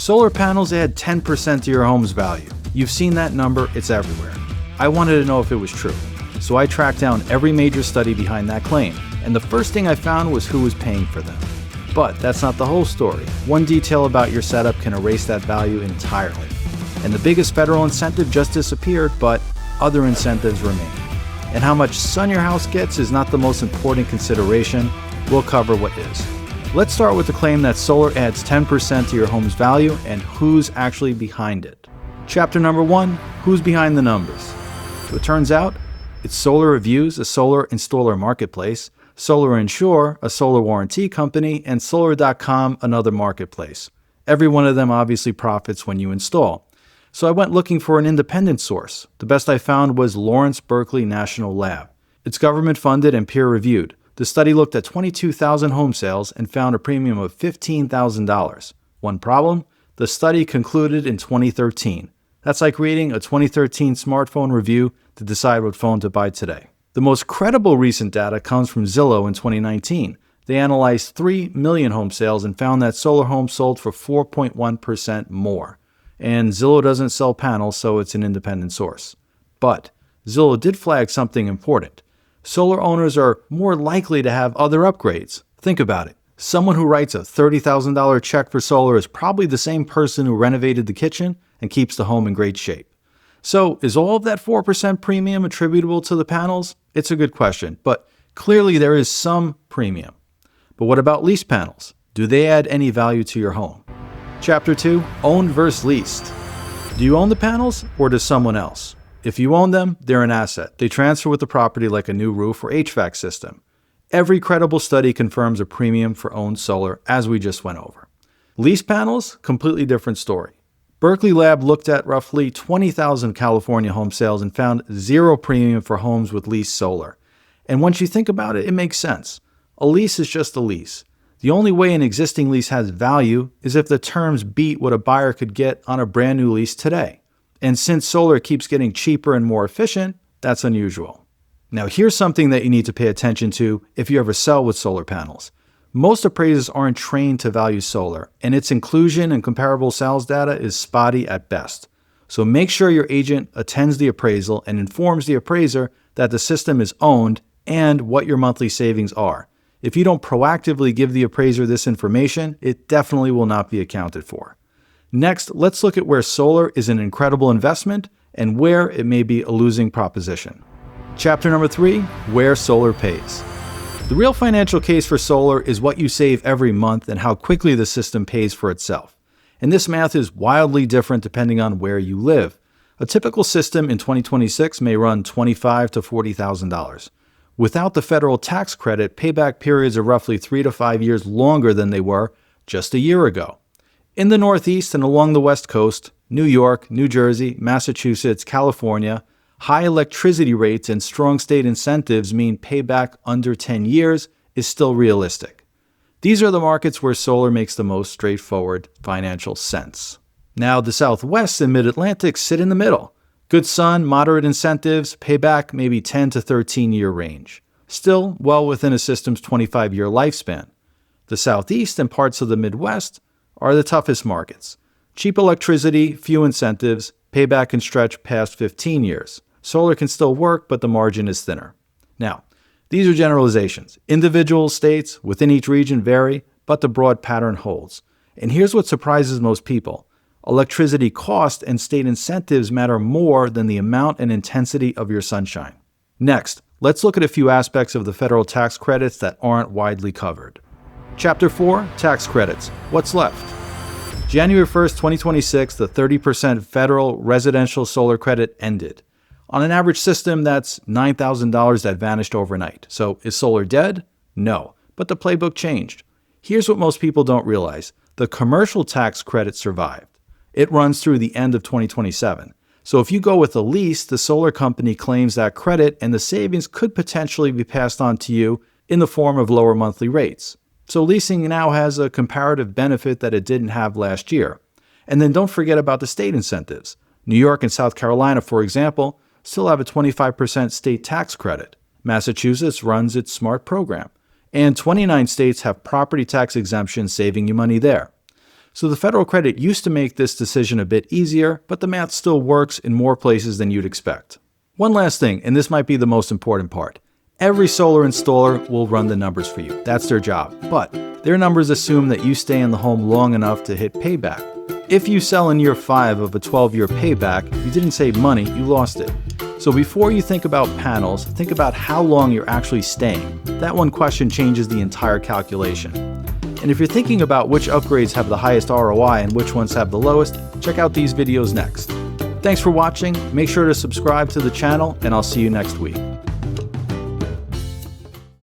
Solar panels add 10% to your home's value. You've seen that number, it's everywhere. I wanted to know if it was true. So I tracked down every major study behind that claim, and the first thing I found was who was paying for them. But that's not the whole story. One detail about your setup can erase that value entirely. And the biggest federal incentive just disappeared, but other incentives remain. And how much sun your house gets is not the most important consideration. We'll cover what is. Let's start with the claim that solar adds 10% to your home's value and who's actually behind it. Chapter number 1, who's behind the numbers? So it turns out it's Solar Reviews, a solar installer marketplace, Solar Insure, a solar warranty company, and Solar.com, another marketplace. Every one of them obviously profits when you install. So I went looking for an independent source. The best I found was Lawrence Berkeley National Lab. It's government funded and peer reviewed. The study looked at 22,000 home sales and found a premium of $15,000. One problem? The study concluded in 2013. That's like reading a 2013 smartphone review to decide what phone to buy today. The most credible recent data comes from Zillow in 2019. They analyzed 3 million home sales and found that solar homes sold for 4.1% more. And Zillow doesn't sell panels, so it's an independent source. But Zillow did flag something important. Solar owners are more likely to have other upgrades. Think about it. Someone who writes a $30,000 check for solar is probably the same person who renovated the kitchen and keeps the home in great shape. So is all of that 4% premium attributable to the panels? It's a good question, but clearly there is some premium. But what about lease panels? Do they add any value to your home? Chapter 2, owned versus leased. Do you own the panels or does someone else? If you own them, they're an asset. They transfer with the property like a new roof or HVAC system. Every credible study confirms a premium for owned solar, as we just went over. Lease panels, completely different story. Berkeley Lab looked at roughly 20,000 California home sales and found zero premium for homes with leased solar. And once you think about it, it makes sense. A lease is just a lease. The only way an existing lease has value is if the terms beat what a buyer could get on a brand new lease today. And since solar keeps getting cheaper and more efficient, that's unusual. Now here's something that you need to pay attention to if you ever sell with solar panels. Most appraisers aren't trained to value solar, and its inclusion in comparable sales data is spotty at best. So make sure your agent attends the appraisal and informs the appraiser that the system is owned and what your monthly savings are. If you don't proactively give the appraiser this information, it definitely will not be accounted for. Next, let's look at where solar is an incredible investment and where it may be a losing proposition. Chapter number 3, where solar pays. The real financial case for solar is what you save every month and how quickly the system pays for itself. And this math is wildly different depending on where you live. A typical system in 2026 may run $25,000 to $40,000. Without the federal tax credit, payback periods are roughly 3 to 5 years longer than they were just a year ago. In the Northeast and along the West Coast, New York, New Jersey, Massachusetts, California, high electricity rates and strong state incentives mean payback under 10 years is still realistic. These are the markets where solar makes the most straightforward financial sense. Now, the Southwest and Mid-Atlantic sit in the middle. Good sun, moderate incentives, payback maybe 10 to 13-year range. Still well within a system's 25-year lifespan. The Southeast and parts of the Midwest are the toughest markets. Cheap electricity, few incentives, payback can stretch past 15 years. Solar can still work, but the margin is thinner. Now, these are generalizations. Individual states within each region vary, but the broad pattern holds. And here's what surprises most people. Electricity cost and state incentives matter more than the amount and intensity of your sunshine. Next, let's look at a few aspects of the federal tax credits that aren't widely covered. Chapter 4, Tax Credits. What's left? January 1st, 2026, the 30% federal residential solar credit ended. On an average system, that's $9,000 that vanished overnight. So is solar dead? No, but the playbook changed. Here's what most people don't realize. The commercial tax credit survived. It runs through the end of 2027. So if you go with a lease, the solar company claims that credit and the savings could potentially be passed on to you in the form of lower monthly rates. So leasing now has a comparative benefit that it didn't have last year. And then don't forget about the state incentives. New York and South Carolina, for example, still have a 25% state tax credit. Massachusetts runs its SMART program. And 29 states have property tax exemptions saving you money there. So the federal credit used to make this decision a bit easier, but the math still works in more places than you'd expect. One last thing, and this might be the most important part. Every solar installer will run the numbers for you. That's their job. But their numbers assume that you stay in the home long enough to hit payback. If you sell in year 5 of a 12-year payback, you didn't save money, you lost it. So before you think about panels, think about how long you're actually staying. That one question changes the entire calculation. And if you're thinking about which upgrades have the highest ROI and which ones have the lowest, check out these videos next. Thanks for watching, make sure to subscribe to the channel, and I'll see you next week.